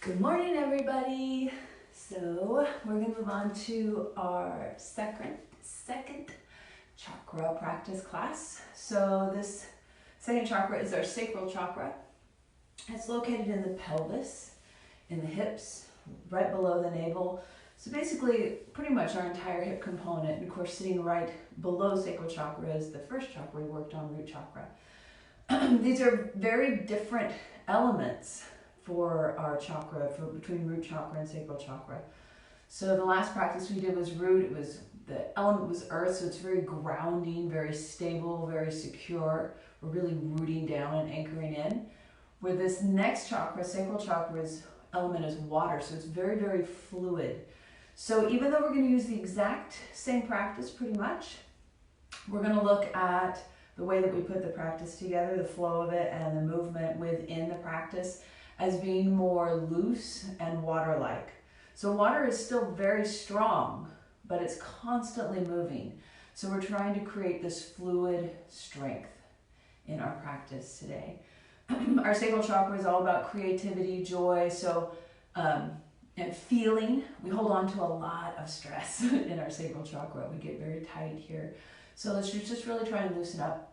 Good morning, everybody. So we're going to move on to our second chakra practice class. So this second chakra is our sacral chakra. It's located in the pelvis, in the hips, right below the navel. So basically, pretty much our entire hip component. And of course, sitting right below sacral chakra is the first chakra we worked on, root chakra. These are very different elements for our chakra, between root chakra and sacral chakra. So the last practice we did was root. The element was earth, so it's very grounding, very stable, very secure. We're really rooting down and anchoring in. Where this next chakra, sacral chakra's element is water, so it's very, very fluid. So even though we're going to use the exact same practice pretty much, we're going to look at the way that we put the practice together, the flow of it, and the movement within the practice as being more loose and water-like. So water is still very strong, but it's constantly moving. So we're trying to create this fluid strength in our practice today. Our sacral chakra is all about creativity, joy, and feeling. We hold on to a lot of stress in our sacral chakra. We get very tight here. So let's just really try and loosen up.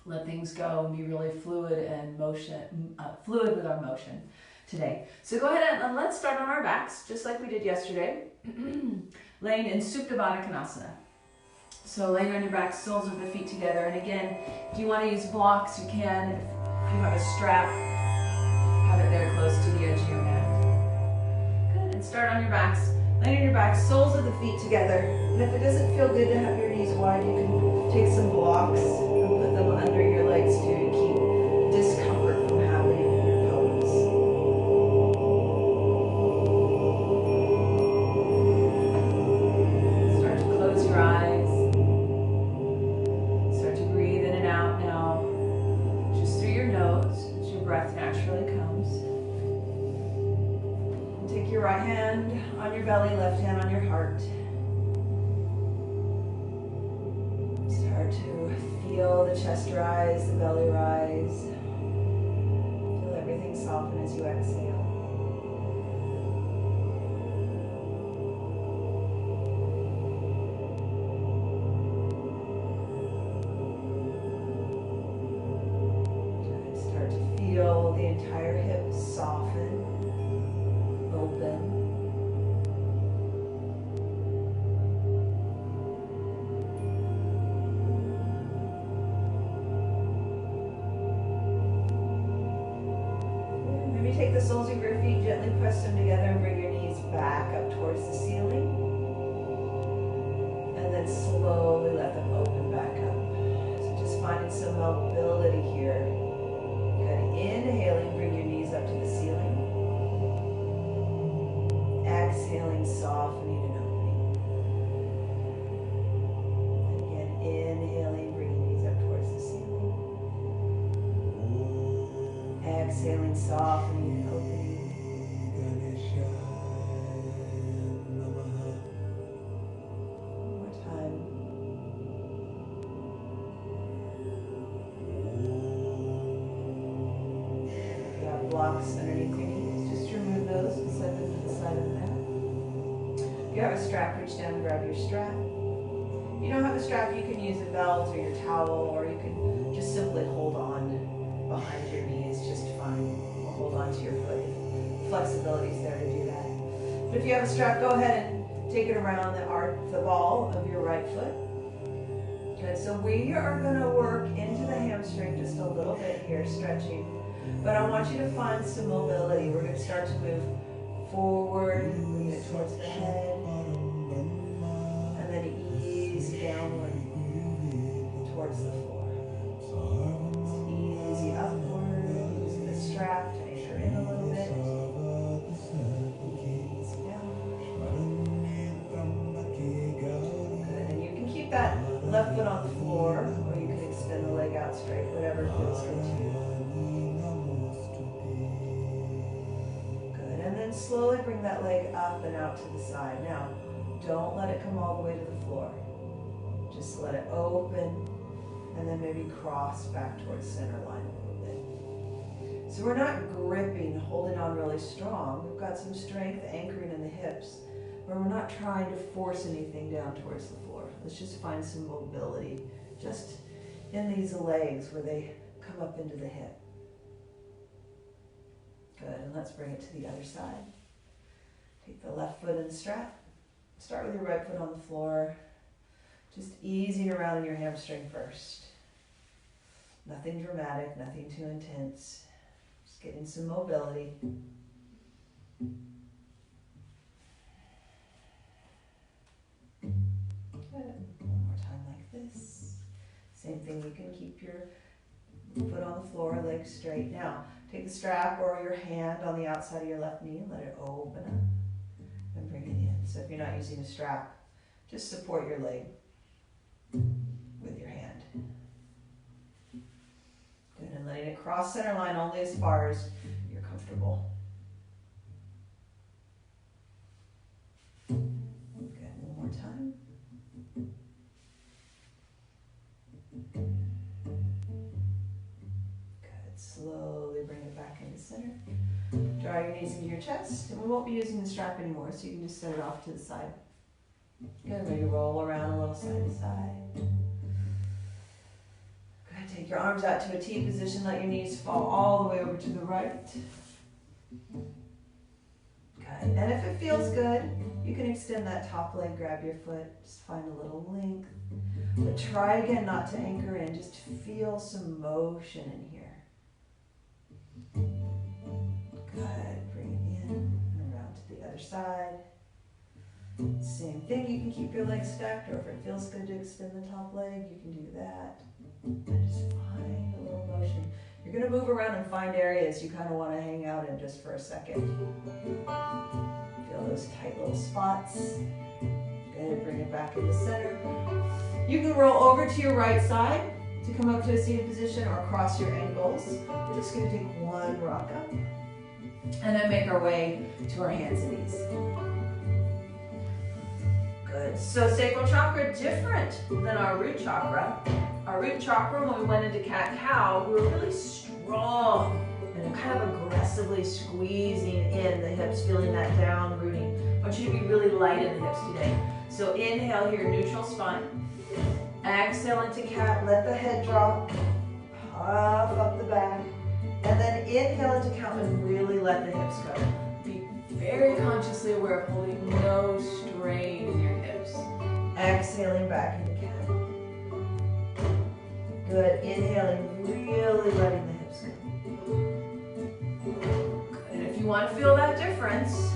Let things go and be really fluid and fluid with our motion today. So go ahead and let's start on our backs, just like we did yesterday. Laying in Supta Konasana. So laying on your back, soles of the feet together. And again, if you want to use blocks, you can. If you have a strap, have it there close to the edge of your mat. Good. And start on your backs. Laying on your back, soles of the feet together. And if it doesn't feel good to have your knees wide, you can take some blocks and put them under your legs too to keep discomfort from happening in your pelvis. Start to close your eyes. Start to breathe in and out now, just through your nose as your breath naturally comes. Take your right hand on your belly, left hand on your heart. Start to feel the chest rise, the belly rise. Feel everything soften as you exhale. Start to feel the entire hip soften. Open. Maybe take the soles of your feet, gently press them together and bring your knees back up towards the ceiling. And then slowly let them open back up. So just finding some mobility here. Good. Inhaling, bring your knees up to the ceiling. Exhaling, softening and opening. And again, inhaling, bringing knees up towards the ceiling. Exhaling, softening and opening. One more time. If you have blocks underneath your knees, just remove those and set them to the side of the mat. If you have a strap, reach down and grab your strap. If you don't have a strap, you can use a belt or your towel, or you can just simply hold on behind your knees just fine. Or hold on to your foot. Flexibility is there to do that. But if you have a strap, go ahead and take it around the ball of your right foot. Good. So we are going to work into the hamstring just a little bit here, stretching. But I want you to find some mobility. We're going to start to move forward, bring it towards the head, and then ease downward towards the floor. Easy upward, using the strap to anchor in a little bit. Ease down. Good, and you can keep that left foot on the floor, or you can extend the leg out straight, whatever feels good to you. Slowly bring that leg up and out to the side. Now, don't let it come all the way to the floor. Just let it open and then maybe cross back towards center line a little bit. So we're not gripping, holding on really strong. We've got some strength anchoring in the hips, but we're not trying to force anything down towards the floor. Let's just find some mobility just in these legs where they come up into the hip. Good, and let's bring it to the other side. Take the left foot in the strap. Start with your right foot on the floor. Just easing around in your hamstring first. Nothing dramatic, nothing too intense. Just getting some mobility. Good. One more time like this. Same thing, you can keep your foot on the floor, legs straight. Now, take the strap or your hand on the outside of your left knee and let it open up and bring it in. So if you're not using a strap, just support your leg with your hand. Good, and letting it cross center line only as far as you're comfortable. Good, one more time. Good, slowly bring it back into center. Draw your knees into your chest, and we won't be using the strap anymore, so you can just set it off to the side. Good, maybe roll around a little side to side. Good, take your arms out to a T position, let your knees fall all the way over to the right. Good, and if it feels good, you can extend that top leg, grab your foot, just find a little length. But try again not to anchor in, just feel some motion in here. Good, bring it in and around to the other side. Same thing, you can keep your legs stacked, or if it feels good to extend the top leg, you can do that. And just find a little motion. You're going to move around and find areas you kind of want to hang out in just for a second. Feel those tight little spots. Good, bring it back into center. You can roll over to your right side to come up to a seated position or cross your ankles. We're just going to take one rock up and then make our way to our hands and knees. Good. So sacral chakra, different than our root chakra. Our root chakra, when we went into cat-cow, we were really strong and kind of aggressively squeezing in the hips, feeling that down rooting. I want you to be really light in the hips today. So inhale here, neutral spine. Exhale into cat, let the head drop, puff up the back, and then inhale into cow and really let the hips go. Be very consciously aware of holding no strain in your hips. Exhaling back into cat. Good, inhaling, really letting the hips go. Good, and if you want to feel that difference,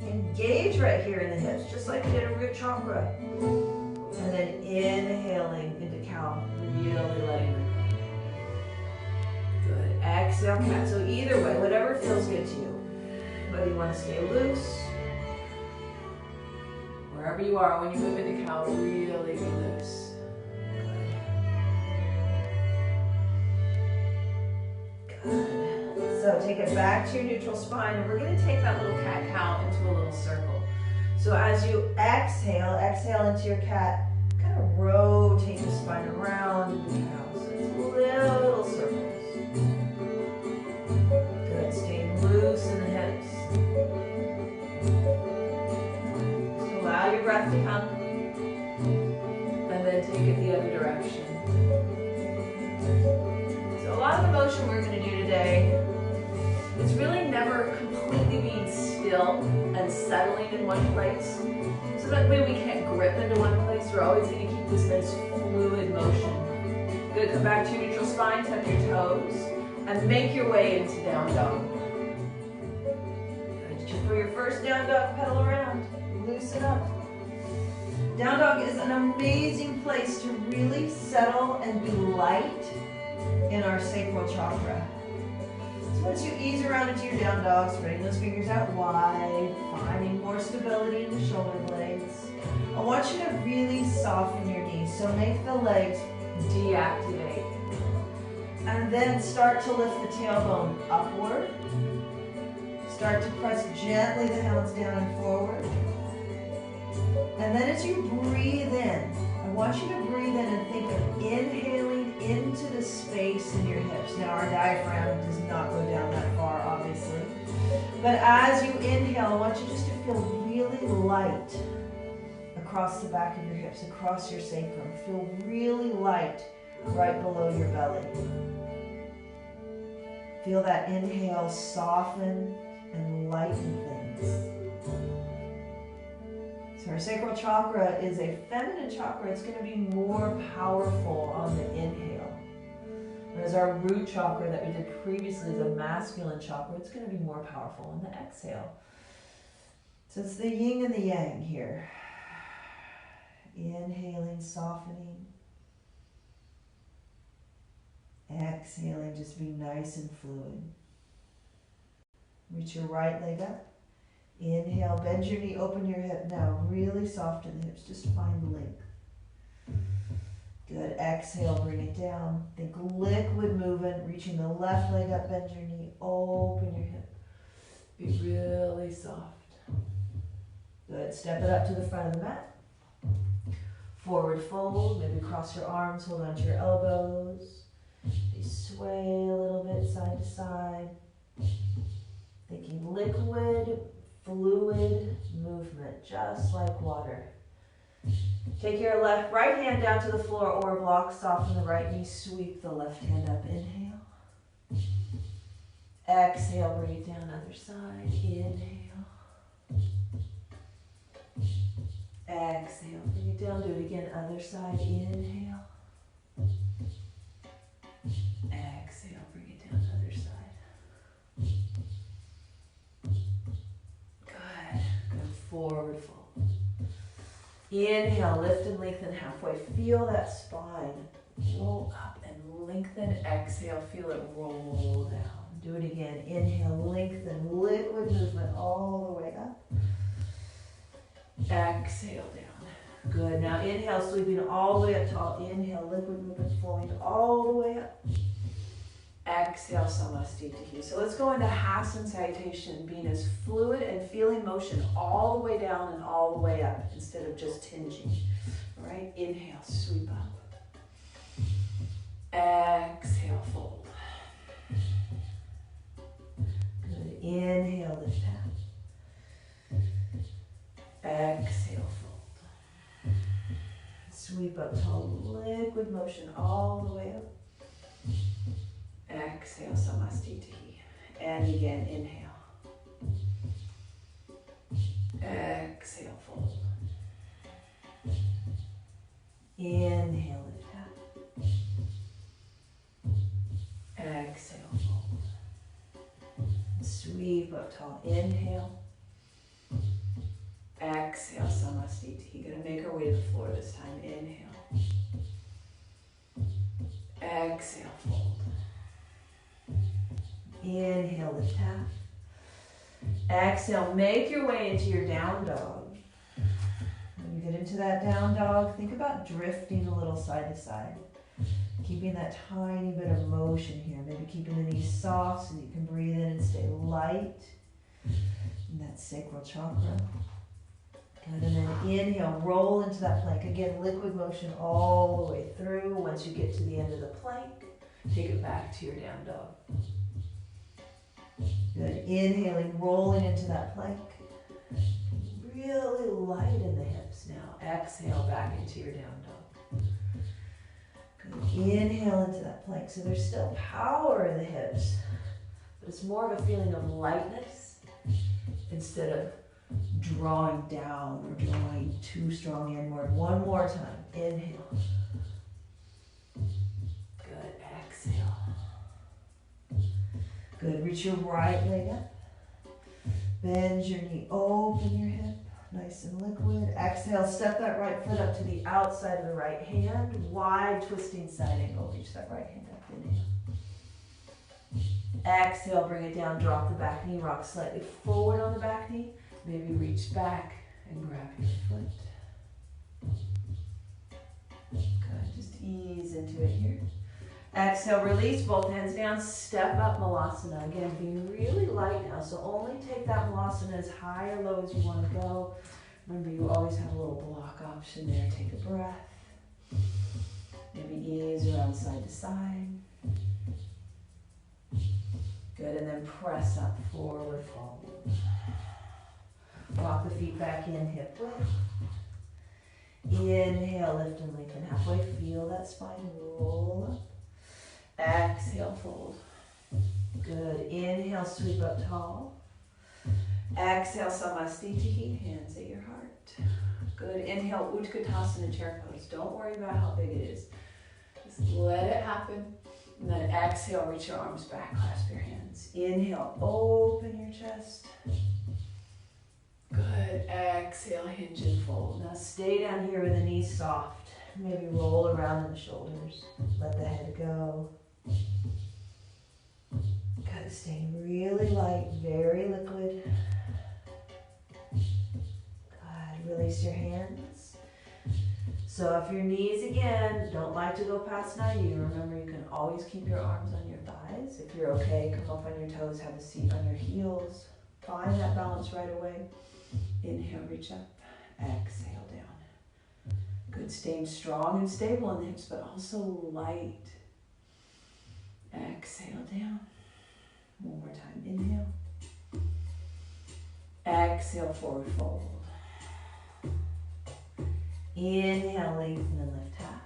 engage right here in the hips, just like you did a root chakra. And then inhaling into cow, really letting it go. Good. Exhale, cat. So either way, whatever feels good to you. Whether you want to stay loose, wherever you are, when you move into cow, really be loose. Good. Good. So take it back to your neutral spine, and we're going to take that little cat-cow into a little circle. So as you exhale, exhale into your cat, kind of rotate the spine around into the cow. So it's little circles. Good, staying loose in the hips. So allow your breath to come, and then take it the other direction. So a lot of the motion we're going to do today is really never completely being still and settling in one place. So that way we can't grip into one place. We're always going to keep this nice fluid motion. Good, come back to your neutral spine, tuck your toes, and make your way into down dog. Good, just for your first down dog, pedal around, loosen up. Down dog is an amazing place to really settle and be light in our sacral chakra. Once you ease around into your down dog, spreading those fingers out wide, finding more stability in the shoulder blades. I want you to really soften your knees, so make the legs deactivate. And then start to lift the tailbone upward. Start to press gently the hands down and forward. And then as you breathe in, I want you to breathe in and think of inhaling into the space in your hips. hips. Now our diaphragm does not go down that far, obviously. But as you inhale, I want you just to feel really light across the back of your hips, across your sacrum. Feel really light right below your belly. Feel that inhale soften and lighten things. So our sacral chakra is a feminine chakra. It's going to be more powerful on the inhale. Whereas our root chakra that we did previously is a masculine chakra. It's going to be more powerful on the exhale. So it's the yin and the yang here. Inhaling, softening. Exhaling, just be nice and fluid. Reach your right leg up. Inhale, bend your knee, open your hip. Now really soften the hips, just find length. Good, exhale, bring it down. Think liquid movement, reaching the left leg up, bend your knee, open your hip. Be really soft. Good, step it up to the front of the mat. Forward fold, maybe cross your arms, hold on to your elbows. Maybe sway a little bit side to side. Thinking liquid, fluid movement, just like water. Take your right hand down to the floor or block, soften the right knee, sweep the left hand up. Inhale. Exhale, bring it down, other side. Inhale. Exhale, bring it down, do it again, other side. Inhale. Exhale, bring it down, other side. Forward fold. Inhale, lift and lengthen halfway. Feel that spine roll up and lengthen. Exhale, feel it roll down. Do it again. Inhale, lengthen, liquid movement all the way up. Exhale down. Good. Now inhale, sweeping all the way up tall. Inhale, liquid movement flowing all the way up. Exhale, Samastitihi. So let's go into Hasana Salutation, being as fluid and feeling motion all the way down and all the way up instead of just tinging. All right, inhale, sweep up. Exhale, fold. Good. Inhale, lift half. Exhale, fold. Sweep up tall, liquid motion all the way up. Exhale, Samastitihi. And again, inhale. Exhale, fold. Inhale, lift half. Exhale, fold. Sweep up tall. Inhale. Exhale, Samastitihi. Gonna make our way to the floor this time. Inhale. Exhale, fold. Inhale, lift half. Exhale, make your way into your down dog. When you get into that down dog, think about drifting a little side to side. Keeping that tiny bit of motion here. Maybe keeping the knees soft so that you can breathe in and stay light in that sacral chakra. Good, and then inhale, roll into that plank. Again, liquid motion all the way through. Once you get to the end of the plank, take it back to your down dog. Good. Inhaling, rolling into that plank. Really light in the hips now. Exhale back into your down dog. Good. Inhale into that plank. So there's still power in the hips, but it's more of a feeling of lightness instead of drawing down or drawing too strong inward. One more time. Inhale. Good. Exhale. Good. Reach your right leg up. Bend your knee. Open your hip. Nice and liquid. Exhale. Step that right foot up to the outside of the right hand. Wide twisting side angle. Reach that right hand up. Inhale. Exhale. Bring it down. Drop the back knee. Rock slightly forward on the back knee. Maybe reach back and grab your foot. Good. Just ease into it here. Exhale, release both hands down, step up Malasana. Again, being really light now, so only take that Malasana as high or low as you want to go. Remember, you always have a little block option there. Take a breath. Maybe ease around side to side. Good, and then press up, forward fold. Walk the feet back in, hip width. Inhale, lift and lengthen halfway. Feel that spine roll up. Exhale, fold. Good. Inhale, sweep up tall. Exhale, Samastitihi, hands at your heart. Good. Inhale, Utkatasana, chair pose. Don't worry about how big it is. Just let it happen. And then exhale, reach your arms back, clasp your hands. Inhale, open your chest. Good. Exhale, hinge and fold. Now stay down here with the knees soft. Maybe roll around in the shoulders. Let the head go. Good. Staying really light, very liquid. Good. Release your hands. So if your knees, again, don't like to go past 90, remember you can always keep your arms on your thighs. If you're okay, come up on your toes, have a seat on your heels. Find that balance right away. Inhale, reach up. Exhale, down. Good. Staying strong and stable in the hips, but also light. Exhale, down. One more time. Inhale. Exhale, forward fold. Inhale, lengthen and lift half.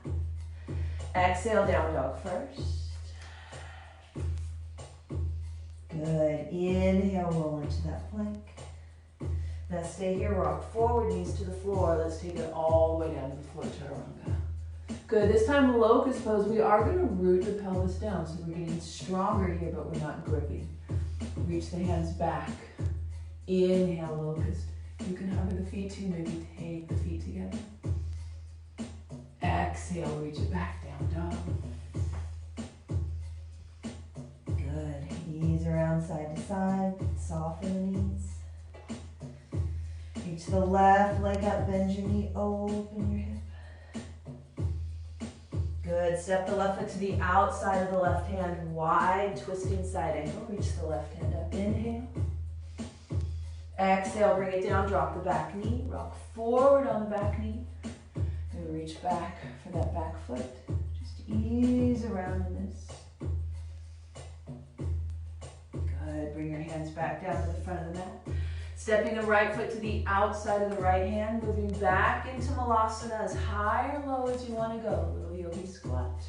Exhale, down dog first. Good. Inhale, roll into that plank. Now stay here, rock forward, knees to the floor. Let's take it all the way down to the floor, chaturanga. Good. This time, locust pose. We are going to root the pelvis down, so we're getting stronger here, but we're not gripping. Reach the hands back. Inhale, locust. You can hover the feet too, maybe take the feet together. Exhale, reach it back down, dog. Good. Knees around side to side. Soften the knees. Reach the left leg up, bend your knee, open your hip. Good. Step the left foot to the outside of the left hand, wide, twisting side angle. Reach the left hand up. Inhale. Exhale, bring it down, drop the back knee. Rock forward on the back knee. And reach back for that back foot. Just ease around in this. Good. Bring your hands back down to the front of the mat. Stepping the right foot to the outside of the right hand, moving back into Malasana as high or low as you want to go. Little yogi squat.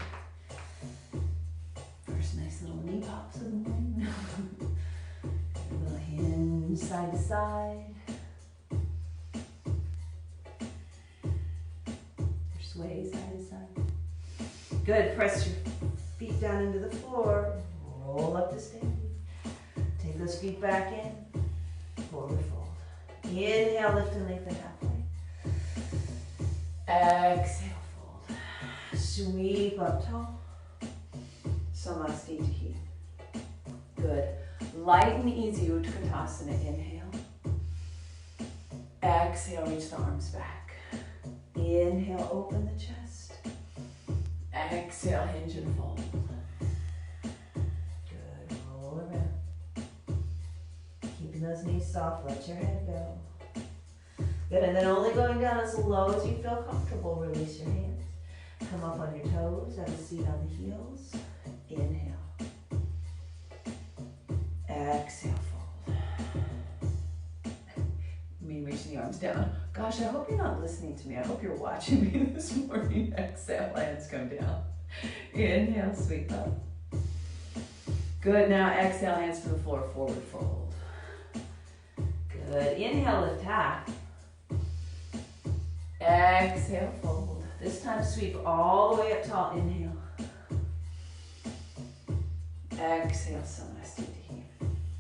First nice little knee pops of the morning. A little hinge side to side. Or sway side to side. Good. Press your feet down into the floor. Roll up to standing. Take those feet back in. Forward fold. Inhale, lift and lengthen halfway. Exhale, fold. Sweep up tall. Samastitihi. Good. Light and easy Utkatasana. Inhale. Exhale, reach the arms back. Inhale, open the chest. Exhale, hinge and fold. Good. Roll around. Keeping those knees soft, let your head go. Good, and then only going down as low as you feel comfortable. Release your hands. Come up on your toes, have a seat on the heels. Inhale. Exhale, fold. Me reaching the arms down. Gosh, I hope you're not listening to me. I hope you're watching me this morning. Exhale, hands come down. Inhale, sweep up. Good, now exhale, hands to the floor, forward fold. Good. Inhale, lift half. Exhale, fold. This time sweep all the way up tall. Inhale. Exhale, Samastitihi.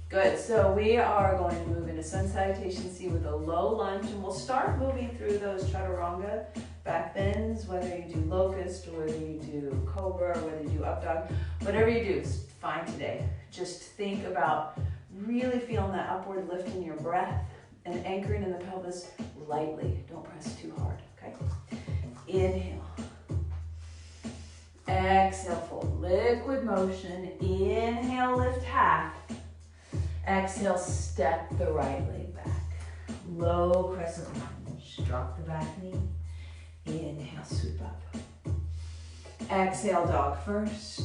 Good. So we are going to move into Sun Salutation C with a low lunge, and we'll start moving through those chaturanga back bends, whether you do locust or whether you do cobra or whether you do up dog. Whatever you do is fine today. Just think about really feeling that upward lift in your breath and anchoring in the pelvis lightly. Don't press too hard, okay? Inhale. Exhale, fold. Liquid motion. Inhale, lift half. Exhale, step the right leg back. Low crescent lunge. Drop the back knee. Inhale, sweep up. Exhale, dog first.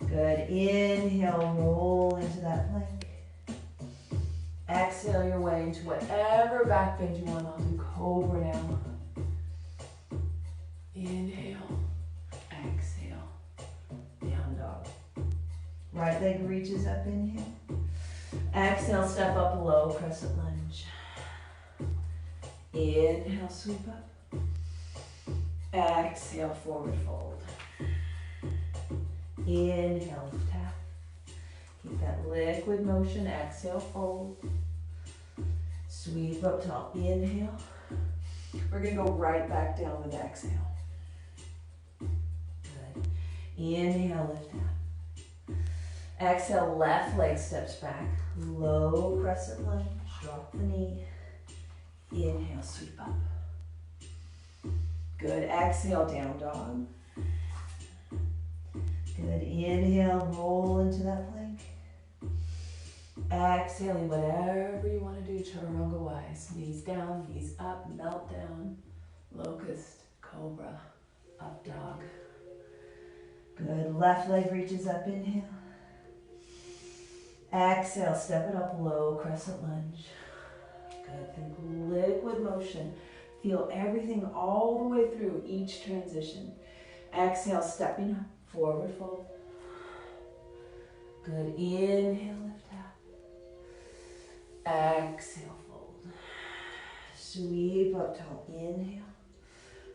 Good. Inhale, roll into that plank. Exhale your way into whatever back bend you want. I'll do cobra now. Inhale, exhale, down dog. Right leg reaches up, inhale. Exhale, step up low, crescent lunge. Inhale, sweep up. Exhale, forward fold. Inhale, tap. Keep that liquid motion. Exhale, fold. Sweep up tall. Inhale. We're going to go right back down with exhale. Good. Inhale, lift up. Exhale, left leg steps back. Low crescent lunge. Drop the knee. Inhale, sweep up. Good. Exhale, down dog. Good. Inhale, roll into that plank. Exhaling whatever you want to do, chaturanga-wise. Knees down, knees up, melt down. Locust, cobra, up dog. Good. Left leg reaches up, inhale. Exhale, step it up low, crescent lunge. Good. Think liquid motion. Feel everything all the way through each transition. Exhale, stepping up, forward fold. Good. Inhale, lift up. Exhale, fold. Sweep up tall. Inhale.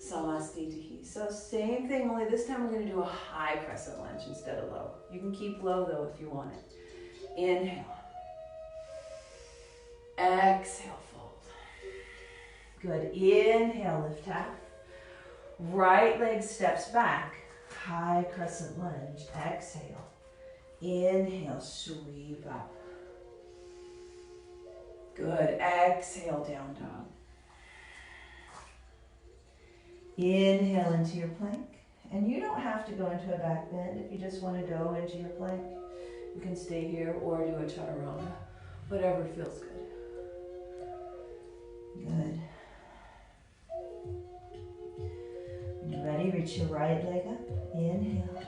Samastitihi. So same thing, only this time we're going to do a high crescent lunge instead of low. You can keep low though if you want it. Inhale. Exhale, fold. Good. Inhale, lift up. Right leg steps back. High crescent lunge. Exhale. Inhale, sweep up. Good. Exhale, down dog. Inhale into your plank. And you don't have to go into a back bend. If you just want to go into your plank, you can stay here or do a chaturanga. Whatever feels good. Good. When you're ready, reach your right leg up. Inhale.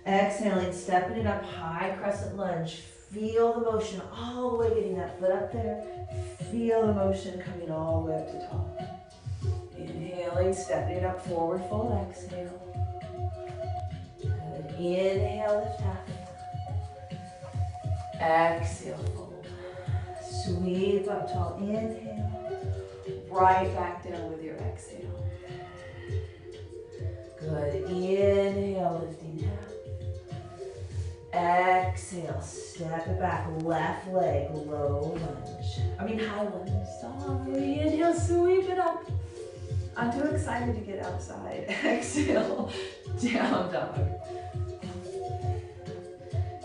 Exhaling, stepping it up, high crescent lunge. Feel the motion all the way, getting that foot up there. Feel the motion coming all the way up to top. Inhaling, stepping it up, forward fold, exhale. Good. Inhale, lift up. Exhale, fold. Sweep up tall, inhale. Right back down with your exhale. Good. Inhale, lifting half. Exhale, step it back, left leg, low lunge. High lunge, sorry. Inhale, sweep it up. I'm too excited to get outside. Exhale, down dog.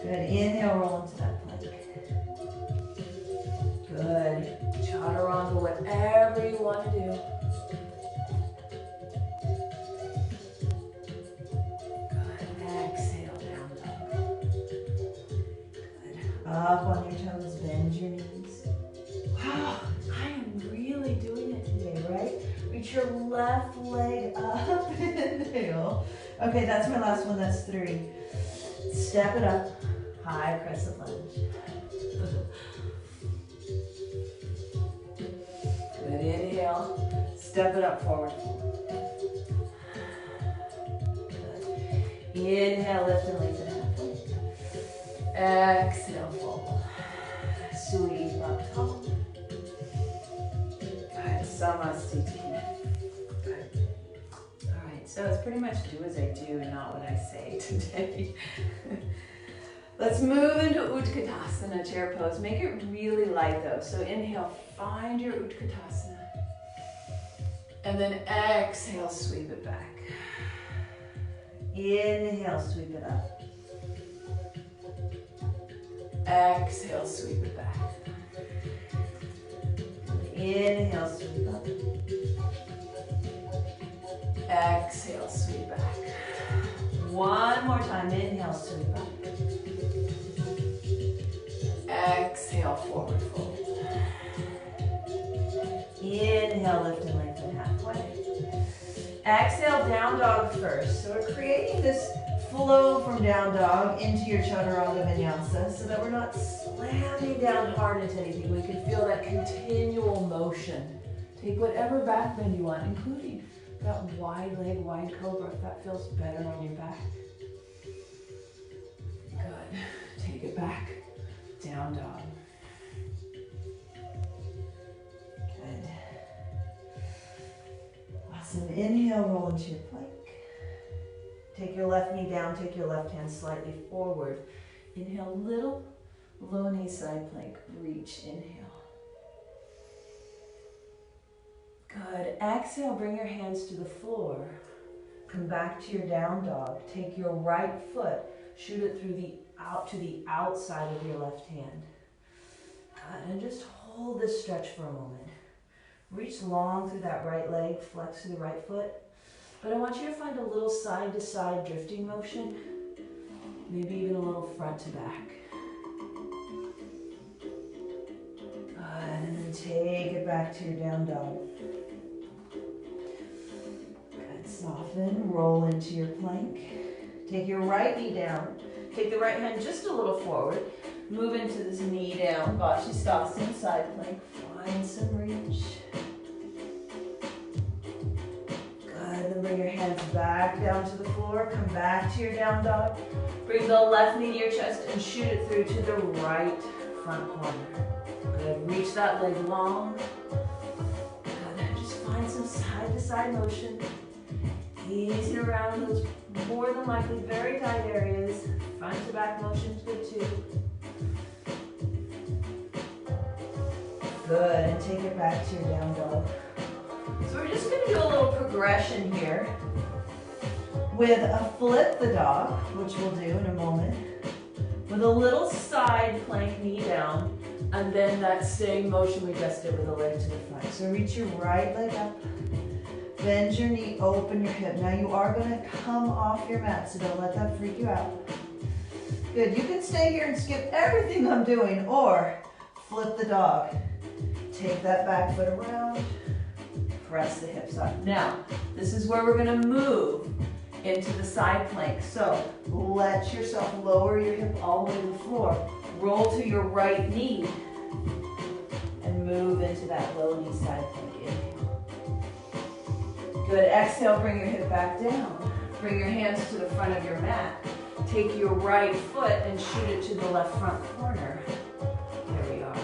Good, inhale, roll into that plank. Good, chaturanga, whatever you want to do. Up on your toes, bend your knees. Wow, I am really doing it today, right? Reach your left leg up, inhale. Okay, that's my last one, that's 3. Step it up, high crescent lunge. Good, inhale. Step it up, forward fold. Good. Inhale, lift and lengthen halfway. Exhale, fold. Sweep up tall. Good. Samastitihi. Good. All right, so it's pretty much do as I do, not what I say today. Let's move into Utkatasana, chair pose. Make it really light though. So inhale, find your Utkatasana. And then exhale, sweep it back. Inhale, sweep it up. Exhale, sweep it back. Inhale, sweep up. Exhale, sweep back. One more time. Inhale, sweep up. Exhale, forward fold. Inhale, lift and lengthen halfway. Exhale, down dog first. So we're creating this flow from down dog into your chaturanga vinyasa so that we're not slamming down hard into anything. We can feel that continual motion. Take whatever back bend you want, including that wide leg, wide cobra, if that feels better on your back. Good. Take it back. Down dog. Good. Awesome. Inhale, roll into your plank. Take your left knee down, take your left hand slightly forward. Inhale, little low knee side plank. Reach, inhale. Good. Exhale, bring your hands to the floor. Come back to your down dog. Take your right foot, shoot it through to the outside of your left hand. Good. And just hold this stretch for a moment. Reach long through that right leg, flex through the right foot. But I want you to find a little side to side drifting motion, maybe even a little front to back. Good. And then take it back to your down dog. Good. Soften, roll into your plank. Take your right knee down. Take the right hand just a little forward. Move into this knee down, Svadhishthana side plank. Find some reach. And then bring your hands back down to the floor. Come back to your down dog. Bring the left knee to your chest and shoot it through to the right front corner. Good. Reach that leg long. Good. Just find some side to side motion. Easy around those more than likely very tight areas. Front to back motion is good too. Good. And take it back to your down dog. So we're just going to do a little progression here with a flip the dog, which we'll do in a moment, with a little side plank knee down, and then that same motion we just did with the leg to the front. So reach your right leg up, bend your knee, open your hip. Now you are going to come off your mat, so don't let that freak you out. Good. You can stay here and skip everything I'm doing, or flip the dog. Take that back foot around. Press the hips up. Now, this is where we're going to move into the side plank. So, let yourself lower your hip all the way to the floor. Roll to your right knee and move into that low knee side plank. Inhale. Good. Exhale, bring your hip back down. Bring your hands to the front of your mat. Take your right foot and shoot it to the left front corner. There we are.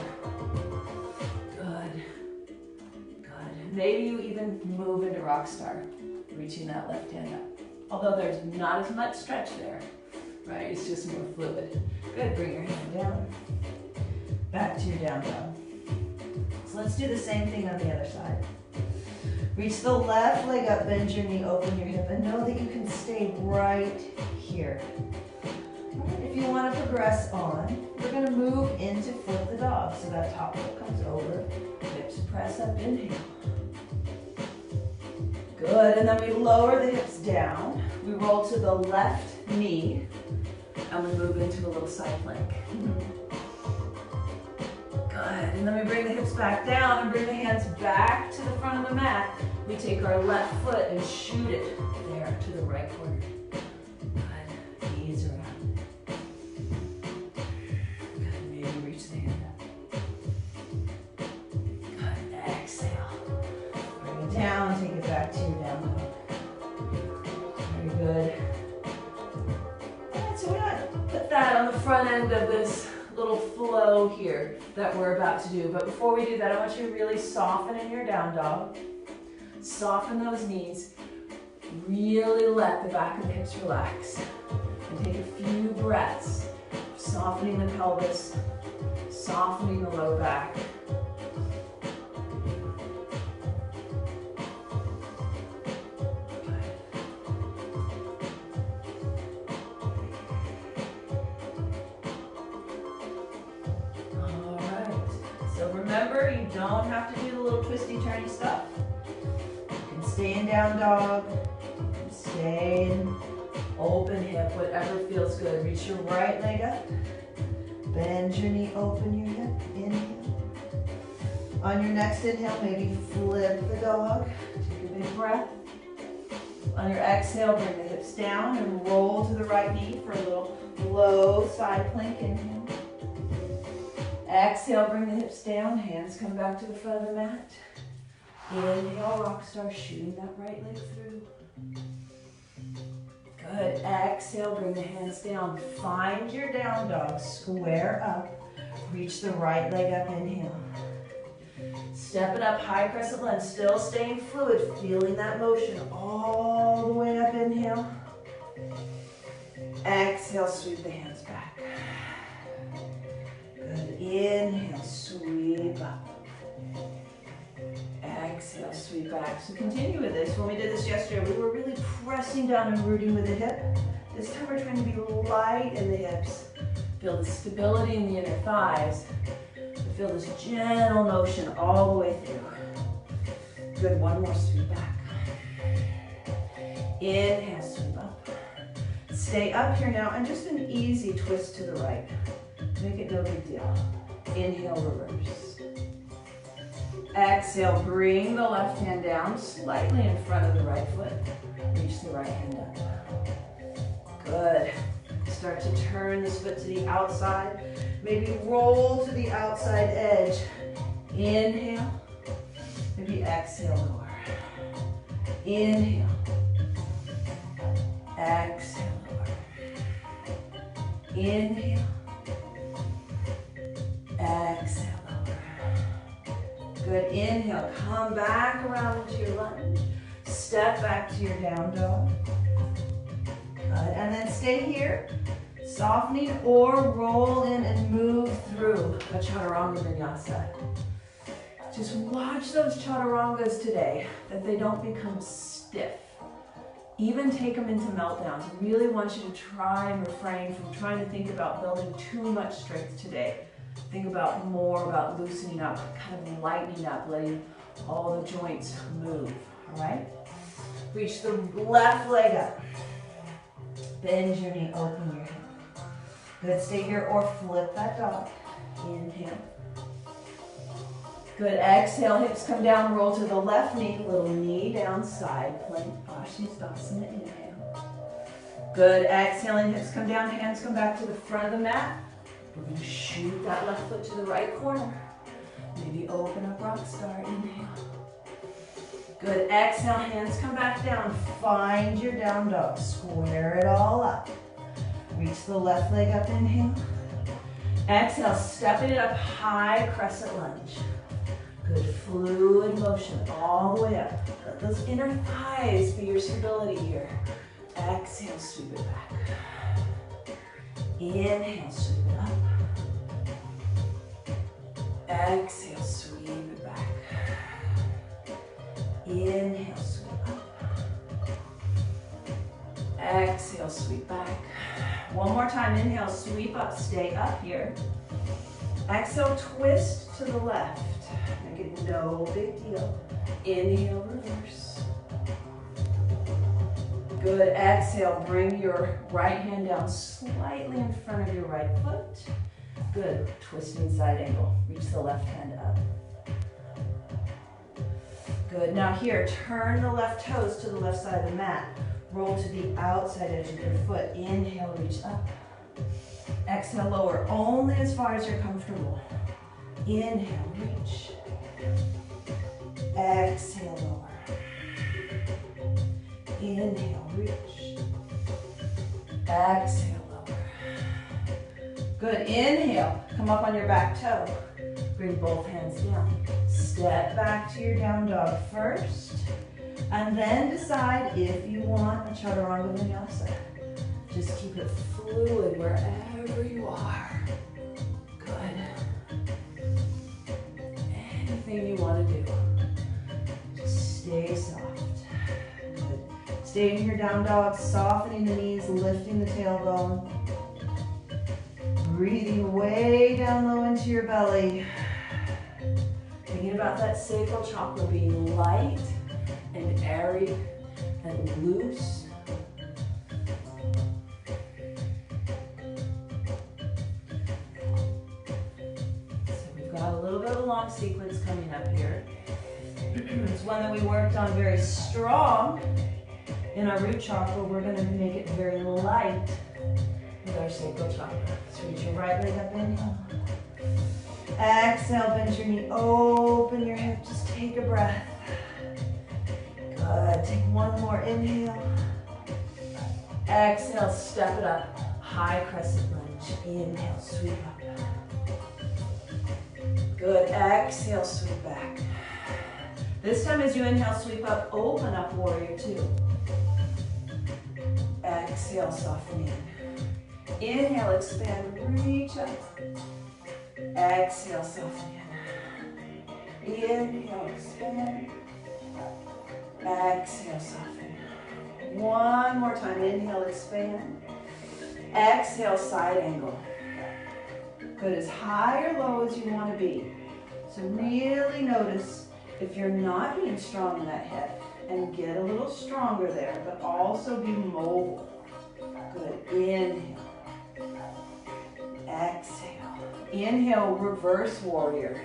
Maybe you even move into rock star, reaching that left hand up. Although there's not as much stretch there, right? It's just more fluid. Good, bring your hand down. Back to your down dog. So let's do the same thing on the other side. Reach the left leg up, bend your knee, open your hip, and know that you can stay right here. All right, if you want to progress on, we're going to move into flip the dog. So that top foot comes over, hips press up, inhale. Good, and then we lower the hips down. We roll to the left knee, and we move into a little side plank. Good, and then we bring the hips back down and bring the hands back to the front of the mat. We take our left foot and shoot it there to the right corner. Good, ease around. Good, maybe reach the hand up. Good, exhale. Bring it down, take it back to your down dog. Very good. All right, so we're going to put that on the front end of this little flow here that we're about to do. But before we do that, I want you to really soften in your down dog. Soften those knees. Really let the back of the hips relax. And take a few breaths, softening the pelvis, softening the lower back. Remember, you don't have to do the little twisty turny stuff. You can stay in down dog, you can stay in open hip, whatever feels good. Reach your right leg up, bend your knee, open your hip, inhale. On your next inhale, maybe flip the dog, take a big breath. On your exhale, bring the hips down and roll to the right knee for a little low side plank. Inhale. Exhale, bring the hips down, hands come back to the front of the mat. Inhale, rock star, shooting that right leg through. Good. Exhale, bring the hands down. Find your down dog. Square up. Reach the right leg up. Inhale. Step it up, high crescent lunge. Still staying fluid. Feeling that motion all the way up. Inhale. Exhale, sweep the hands back. Good. Inhale, sweep up. Exhale, sweep back. So continue with this. When we did this yesterday, we were really pressing down and rooting with the hip. This time we're trying to be light in the hips. Feel the stability in the inner thighs. Feel this gentle motion all the way through. Good, one more, sweep back. Inhale, sweep up. Stay up here now, and just an easy twist to the right. Make it no big deal. Inhale, reverse. Exhale, bring the left hand down slightly in front of the right foot. Reach the right hand up. Good. Start to turn this foot to the outside. Maybe roll to the outside edge. Inhale. Maybe exhale, lower. Inhale. Exhale, lower. Inhale. Exhale. Good, inhale, come back around into your lunge. Step back to your down dog. Good, and then stay here, softening or roll in and move through a chaturanga vinyasa. Just watch those chaturangas today, that they don't become stiff. Even take them into meltdowns. I really want you to try and refrain from trying to think about building too much strength today. Think about more about loosening up, kind of lightening up, letting all the joints move, all right? Reach the left leg up. Bend your knee, open your hip. Good, stay here or flip that dog. Inhale. Good, exhale, hips come down, roll to the left knee, little knee down, side plank, Svadhishthana, inhale. Good, exhaling, hips come down, hands come back to the front of the mat. We're going to shoot that left foot to the right corner. Maybe open up rock star, inhale. Good, exhale, hands come back down. Find your down dog, square it all up. Reach the left leg up, inhale. Exhale, stepping it up, high crescent lunge. Good, fluid motion all the way up. Let those inner thighs be your stability here. Exhale, sweep it back. Inhale, sweep it up. Exhale, sweep it back. Inhale, sweep up. Exhale, sweep back. One more time, inhale, sweep up, stay up here. Exhale, twist to the left. Make it no big deal. Inhale, reverse. Good, exhale, bring your right hand down slightly in front of your right foot. Good, twisting side angle. Reach the left hand up. Good, now here, turn the left toes to the left side of the mat. Roll to the outside edge of your foot. Inhale, reach up. Exhale, lower only as far as you're comfortable. Inhale, reach. Exhale, lower. Inhale, reach. Exhale, lower. Good, inhale, come up on your back toe. Bring both hands down. Step back to your down dog first, and then decide if you want a chaturanga vinyasa. Just keep it fluid wherever you are. Good. Anything you want to do. Just stay soft. Good. Stay in your down dog, softening the knees, lifting the tailbone. Breathing way down low into your belly. Thinking about that sacral chakra being light and airy and loose. So we've got a little bit of a long sequence coming up here. It's one that we worked on very strong In our root chakra, we're going to make it very light with our sacral chakra. So reach your right leg up, inhale. Exhale, bend your knee, open your hip, just take a breath. Good, take one more, inhale. Exhale, step it up, high crescent lunge. Inhale, sweep up. Good, exhale, sweep back. This time as you inhale, sweep up, open up, warrior two. Exhale, soften in. Inhale, expand, reach up. Exhale, soften in. Inhale, expand. Exhale, soften. One more time. Inhale, expand. Exhale, side angle. Good, as high or low as you want to be. So really notice if you're not being strong in that hip, and get a little stronger there, but also be mobile. Good, inhale. Exhale. Inhale, reverse warrior.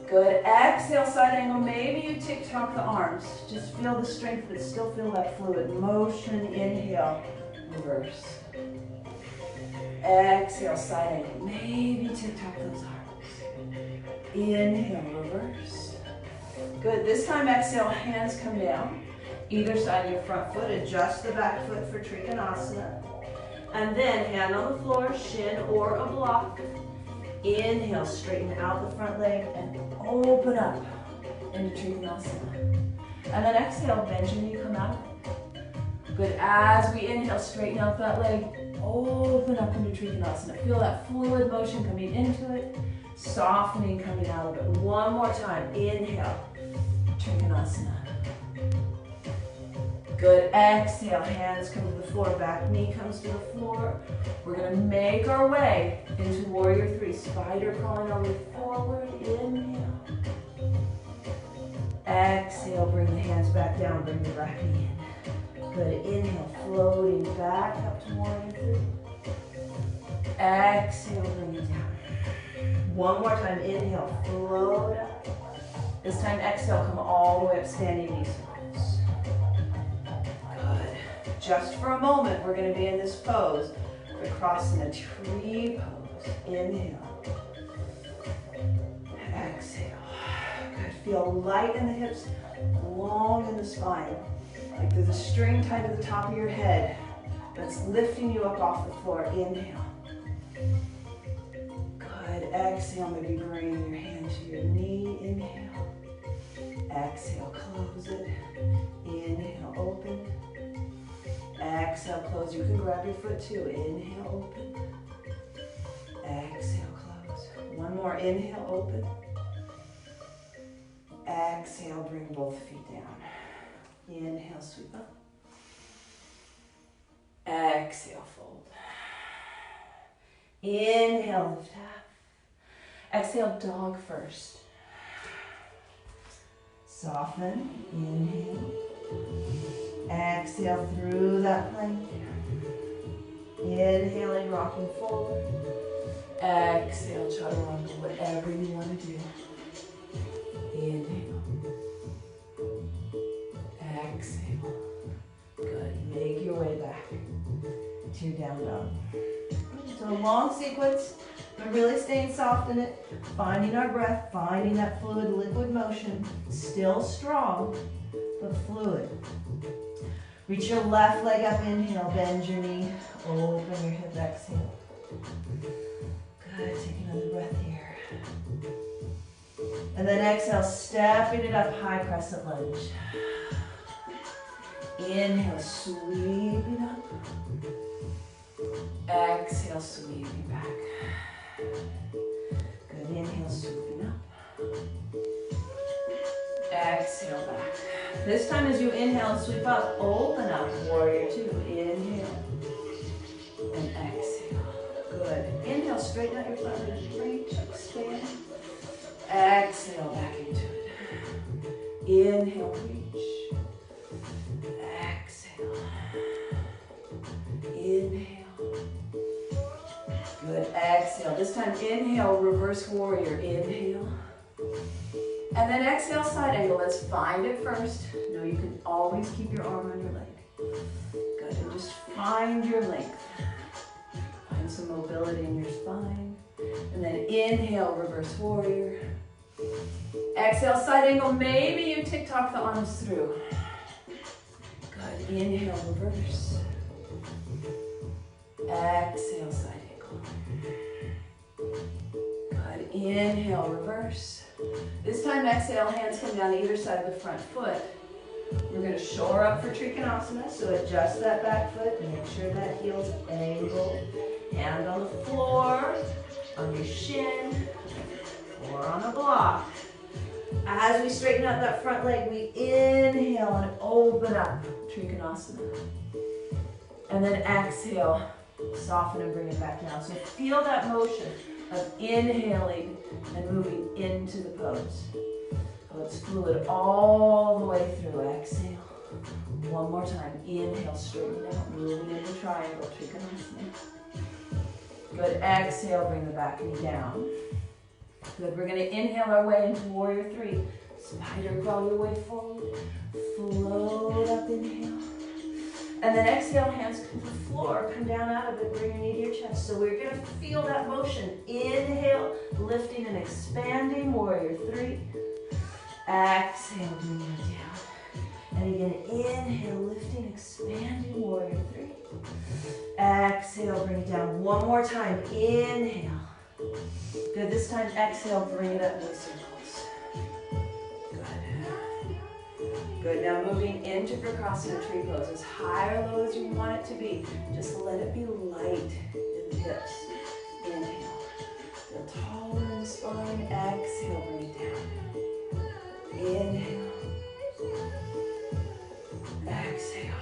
Good, exhale, side angle. Maybe you tick-tock the arms. Just feel the strength, but still feel that fluid motion. Inhale, reverse. Exhale, side angle. Maybe tick-tock those arms. Inhale, reverse. Good, this time exhale, hands come down. Either side of your front foot, adjust the back foot for Utkatasana. And then hand on the floor, shin or a block. Inhale, straighten out the front leg and open up into Utkatasana. And then exhale, bend your knee, come out. Good, as we inhale, straighten out that leg, open up into Utkatasana. Feel that fluid motion coming into it, softening coming out of it. One more time, inhale, Utkatasana. Good, exhale, hands come to the floor, back knee comes to the floor. We're gonna make our way into warrior three. Spider crawling our way forward, inhale. Exhale, bring the hands back down, bring the back knee in. Good, inhale, floating back up to warrior three. Exhale, bring it down. One more time, inhale, float up. This time, exhale, come all the way up, standing knee circles. Just for a moment, we're going to be in this pose. We're crossing a tree pose. Inhale. Exhale. Good. Feel light in the hips, long in the spine. Like there's a string tied to the top of your head that's lifting you up off the floor. Inhale. Good. Exhale. Maybe bring your hand to your knee. Inhale. Exhale. Close it. Inhale. Open. Exhale, close. You can grab your foot too. Inhale, open. Exhale, close. One more. Inhale, open. Exhale, bring both feet down. Inhale, sweep up. Exhale, fold. Inhale, lift half. Exhale, dog first. Soften. Inhale. Exhale through that plank. Inhaling, rocking forward. Exhale, chaturanga, whatever you want to do. Inhale. Exhale. Good. Make your way back to your down dog. So a long sequence, but really staying soft in it. Finding our breath, finding that fluid, liquid motion. Still strong, but fluid. Reach your left leg up, inhale, bend your knee, open your hip, exhale. Good, take another breath here. And then exhale, stepping it up, high crescent lunge. Inhale, sweeping up. Exhale, sweeping back. Good, inhale, sweeping up. Exhale back. This time as you inhale and sweep up, open up, warrior two. Inhale and exhale. Good. Inhale, straighten out your front leg, reach, expand. Exhale, back into it. Inhale, reach. Exhale. Inhale. Good. Exhale. This time inhale, reverse warrior. Inhale. And then exhale, side angle. Let's find it first. No, you can Always keep your arm on your leg. Good, and just find your length. Find some mobility in your spine. And then inhale, reverse warrior. Exhale, side angle. Maybe you tick-tock the arms through. Good, inhale, reverse. Exhale, side angle. Good, inhale, reverse. This time, exhale, hands come down either side of the front foot. We're going to shore up for Utkatasana, so adjust that back foot. Make sure that heel's angled. Hand on the floor, on your shin, or on a block. As we straighten out that front leg, we inhale and open up, Utkatasana. And then exhale, soften and bring it back down. So feel that motion of inhaling and moving into the pose. So it's fluid all the way through. Exhale. One more time. Inhale, straighten out, moving into triangle, Utkatasana. Good. Exhale, bring the back knee down. Good. We're going to inhale our way into warrior three. Spider crawl your way forward. Float up, inhale. And then exhale, hands come to the floor. Come down out of it, bring your knee to your chest. So we're going to feel that motion. Inhale, lifting and expanding, warrior three. Exhale, bring it down. And again, inhale, lifting, expanding, warrior three. Exhale, bring it down. One more time. Inhale. Good. This time, exhale, bring it up, knee circles. Good. Good. Now moving into Utkatasana tree pose. As high or low as you want it to be. Just let it be light in the hips. Inhale. Feel taller in the spine. Exhale, bring it down. Inhale. Exhale.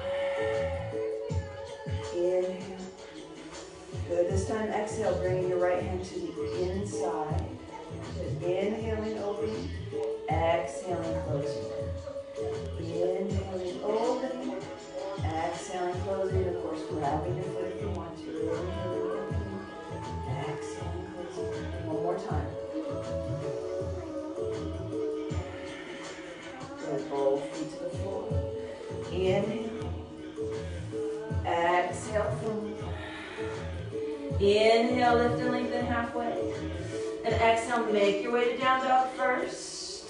Inhale. Good. This time, exhale, bringing your right hand to the inside. Good. Inhaling, opening. Exhaling, closing. Inhaling, opening. Exhaling, closing. Of course, grabbing your foot if you want to. Inhaling, opening. Exhaling, closing. One more time. Good. Both feet to the floor. Inhale. Exhale, forward. Inhale, lift and lengthen halfway. And exhale, make your way to down dog first.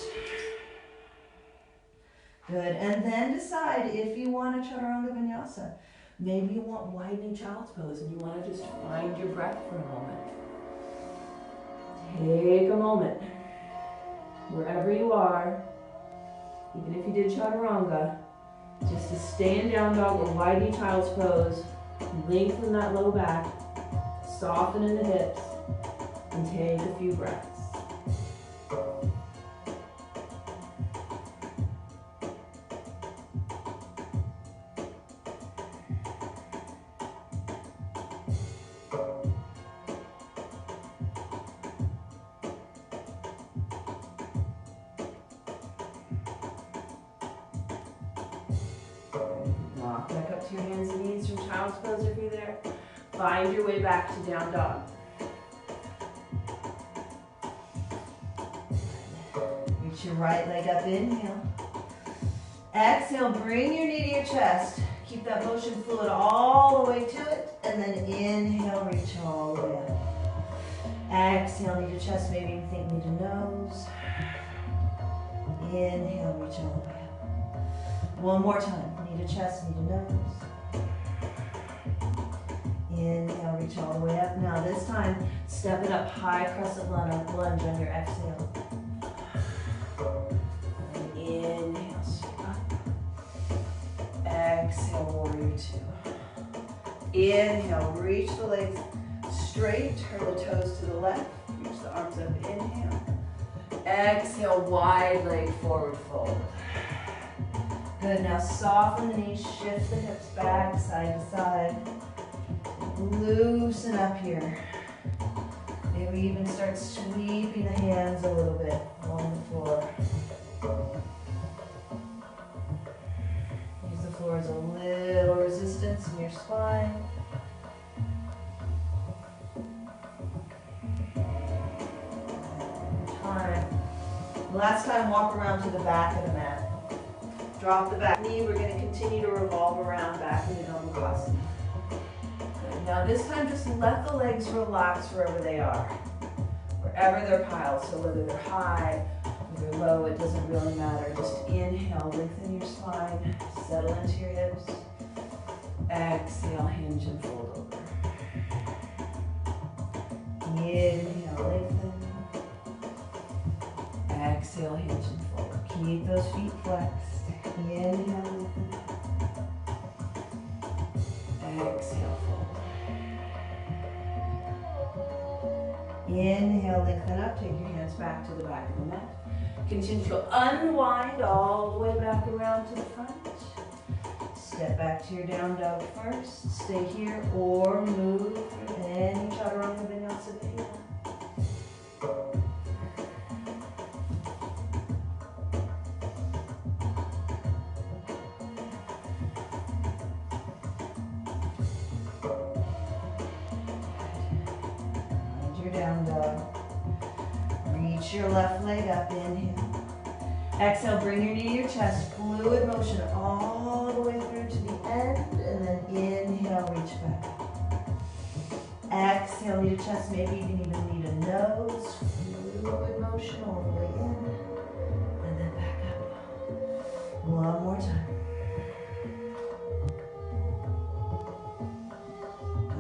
Good. And then decide if you want a chaturanga vinyasa. Maybe you want widening child's pose and you want to just find your breath for a moment. Take a moment. Wherever you are, even if you did chaturanga, just to stay in down dog or widening child's pose, lengthen that low back, soften in the hips, and take a few breaths. Walk back up to your hands and knees from child's pose if you're there. Find your way back to down dog. Reach your right leg up, inhale. Exhale, bring your knee to your chest. Keep that motion fluid all the way to it. And then inhale, reach all the way up. Exhale, knee to chest, maybe you think knee to nose. Inhale, reach all the way up. One more time, knee to chest, knee to nose. Inhale, reach all the way up. Now this time, step it up, high crescent lunge on your exhale. And inhale, straight up. Exhale, warrior two. Inhale, reach the legs straight, turn the toes to the left, reach the arms up, inhale. Exhale, wide leg forward fold. Good, now soften the knees, shift the hips back, side to side. Loosen up here. Maybe even start sweeping the hands a little bit along the floor. Use the floor as a little resistance in your spine. Time. Last time, walk around to the back of the mat. Drop the back knee. We're going to continue to revolve around back into Utkatasana. Good. Now this time just let the legs relax wherever they are. Wherever they're piled. So whether they're high, whether they're low, it doesn't really matter. Just inhale, lengthen your spine, settle into your hips. Exhale, hinge and fold over. Inhale, lengthen. Exhale, hinge and fold. Keep those feet flexed. Inhale, lengthen. Exhale, fold. Inhale, lengthen up. Take your hands back to the back of the mat. Continue to unwind all the way back around to the front. Step back to your down dog first. Stay here or move any chaturanga vinyasa that you want. Find your down dog. Reach your left leg up, inhale. Exhale, bring your knee to your chest, fluid motion all the way through to the end, and then inhale, reach back. Exhale to your chest, maybe you can even need a nose, fluid motion all the way in, and then back up. One more time.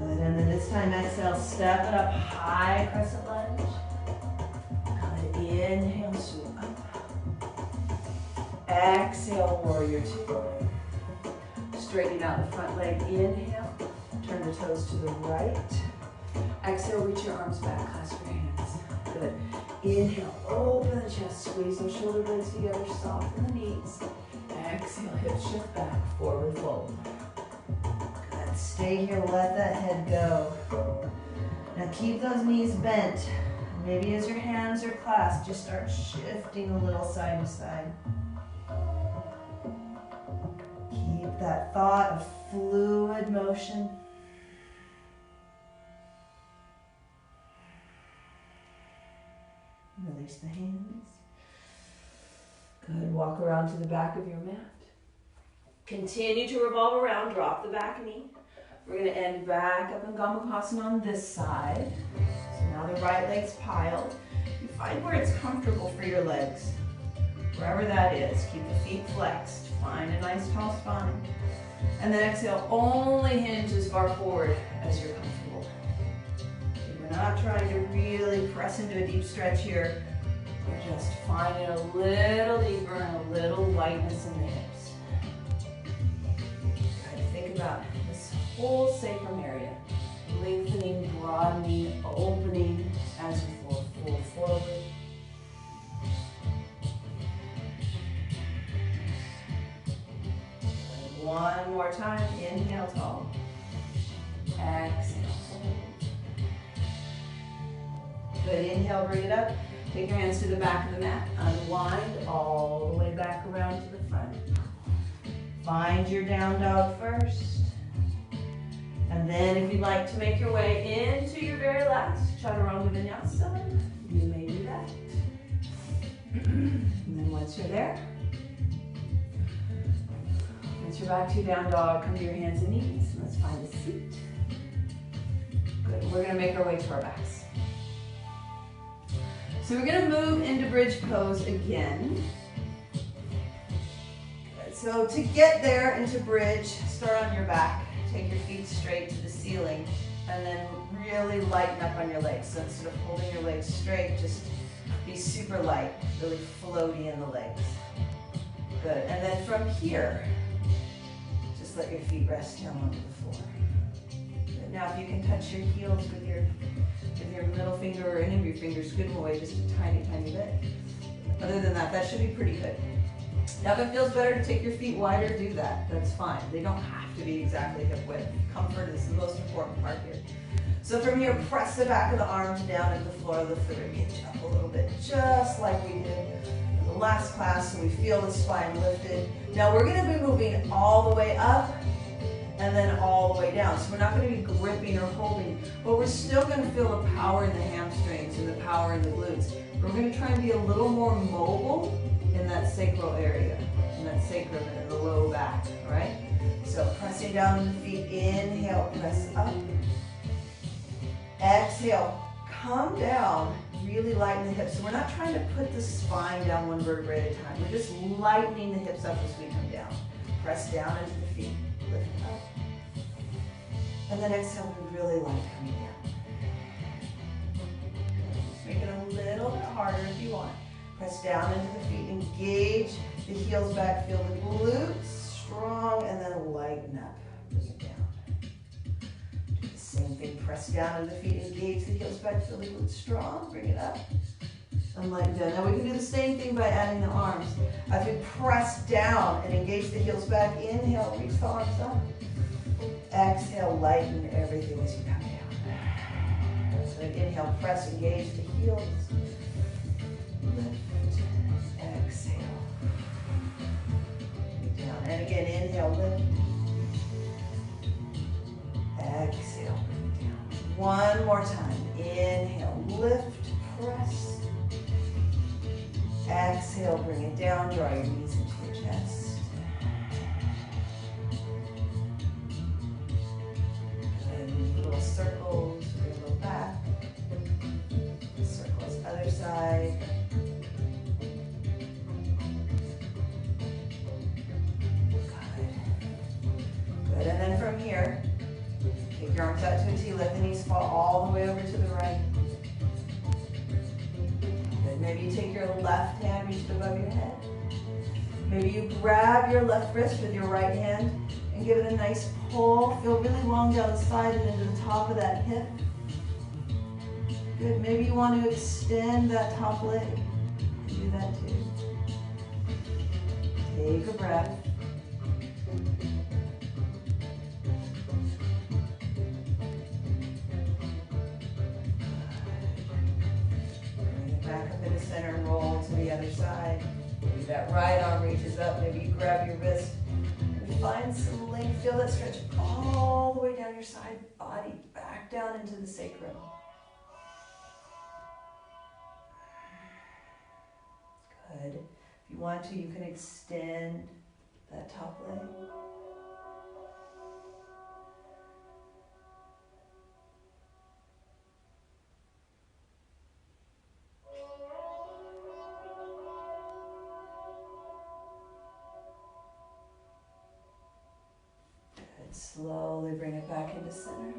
Good, and then this time exhale, step it up, high crescent lunge. Good, inhale, swoop up. Exhale, warrior two. Straighten out the front leg, inhale. Turn the toes to the right. Exhale, reach your arms back, clasp your hands. Good. Inhale, open the chest, squeeze those shoulder blades together, soften the knees. Exhale, hips shift back, forward fold. Good, stay here, let that head go. Now keep those knees bent. Maybe as your hands are clasped, just start shifting a little side to side. Keep that thought of fluid motion. Release the hands. Good, walk around to the back of your mat. Continue to revolve around, drop the back knee. We're going to end back up in Gomukhasana on this side. So now the right leg's piled. You find where it's comfortable for your legs. Wherever that is, keep the feet flexed. Find a nice tall spine. And then exhale, only hinge as far forward as you're comfortable. Okay, we're not trying to really press into a deep stretch here. We're just finding a little deeper and a little lightness in the hips. Try to think about this whole sacrum area. Lengthening, broadening, opening as we fold forward. One more time, inhale tall. Exhale, hold. Good, inhale, bring it up. Take your hands to the back of the mat. Unwind all the way back around to the front. Find your down dog first. And then if you'd like to make your way into your very last chaturanga vinyasa, you may do that. And then once you're there, once you're back to your down dog, come to your hands and knees. Let's find a seat. Good. We're going to make our way to our backs. So we're going to move into bridge pose again. Good. So to get there into bridge, start on your back. Take your feet straight to the ceiling and then really lighten up on your legs. So instead of holding your legs straight, just be super light, really floaty in the legs. Good. And then from here, just let your feet rest down onto the floor. Good. Now if you can touch your heels with your middle finger or any of your fingers, good away just a tiny, tiny bit. Other than that, that should be pretty good. Now if it feels better to take your feet wider, do that. That's fine. They don't have to be exactly hip width. Comfort is the most important part here. So from here, press the back of the arms down into the floor, lift the ribcage up a little bit, just like we did in the last class, so we feel the spine lifted. Now we're going to be moving all the way up and then all the way down. So we're not going to be gripping or holding, but we're still going to feel the power in the hamstrings and the power in the glutes. We're going to try and be a little more mobile in that sacral area. And that sacrum and the low back, all right? So pressing down to the feet, inhale, press up. Exhale, come down, really lighten the hips. So we're not trying to put the spine down one vertebrae at a time. We're just lightening the hips up as we come down. Press down into the feet, lift up. And then exhale, really light coming down. Just make it a little bit harder if you want. Press down into the feet, engage the heels back, feel the glutes strong, and then lighten up, bring it down. Do the same thing, press down into the feet, engage the heels back, feel the glutes strong, bring it up, and lighten down. Now we can do the same thing by adding the arms. As we press down and engage the heels back, inhale, reach the arms up. Exhale, lighten everything as you come down. So inhale, press, engage the heels. Lift, exhale. Down. And again, inhale, lift. Exhale, bring it down. One more time. Inhale, lift, press. Exhale, bring it down. Draw your knees into your chest. Good. Little circles, bring a little back. Circles, other side. Good, and then from here, take your arms out to a T, let the knees fall all the way over to the right. Good, maybe you take your left hand, reach it above your head. Maybe you grab your left wrist with your right hand and give it a nice pull. Feel really long down the side and into the top of that hip. Good, maybe you want to extend that top leg. Do that too. Take a breath. Center and roll to the other side. Maybe that right arm reaches up. Maybe you grab your wrist and find some length. Feel that stretch all the way down your side body, back down into the sacrum. Good. If you want to, you can extend that top leg. Slowly bring it back into center.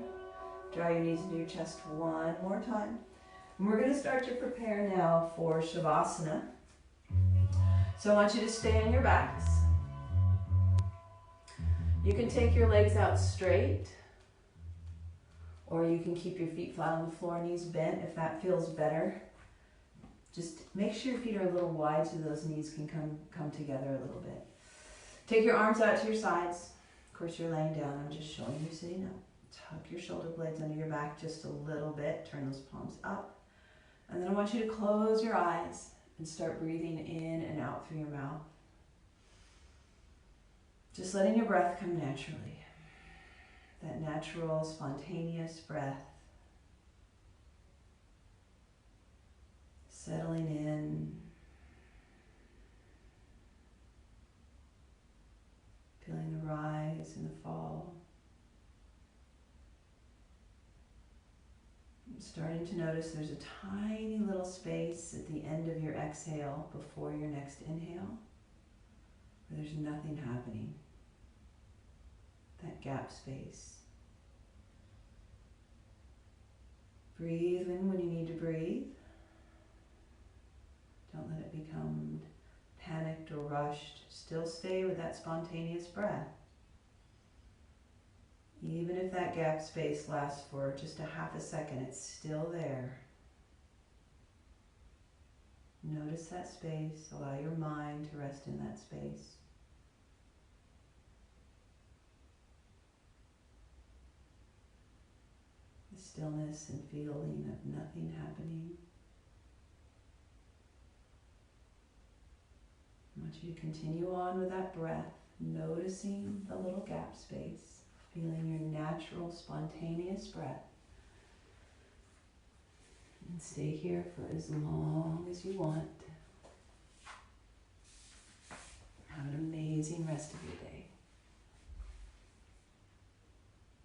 Draw your knees into your chest one more time. And we're going to start to prepare now for Shavasana. So I want you to stay on your backs. You can take your legs out straight, or you can keep your feet flat on the floor, knees bent if that feels better. Just make sure your feet are a little wide so those knees can come together a little bit. Take your arms out to your sides. Of course, you're laying down. I'm just showing you sitting up. Tuck your shoulder blades under your back just a little bit. Turn those palms up. And then I want you to close your eyes and start breathing in and out through your mouth. Just letting your breath come naturally. That natural, spontaneous breath. Settling in. Feeling the rise and the fall. I'm starting to notice there's a tiny little space at the end of your exhale before your next inhale, where there's nothing happening. That gap space. Breathe in when you need to breathe. Don't let it become panicked or rushed. Still stay with that spontaneous breath. Even if that gap space lasts for just a half a second, it's still there. Notice that space. Allow your mind to rest in that space. The stillness and feeling of nothing happening. I want you to continue on with that breath, noticing the little gap space, feeling your natural, spontaneous breath. And stay here for as long as you want. Have an amazing rest of your day.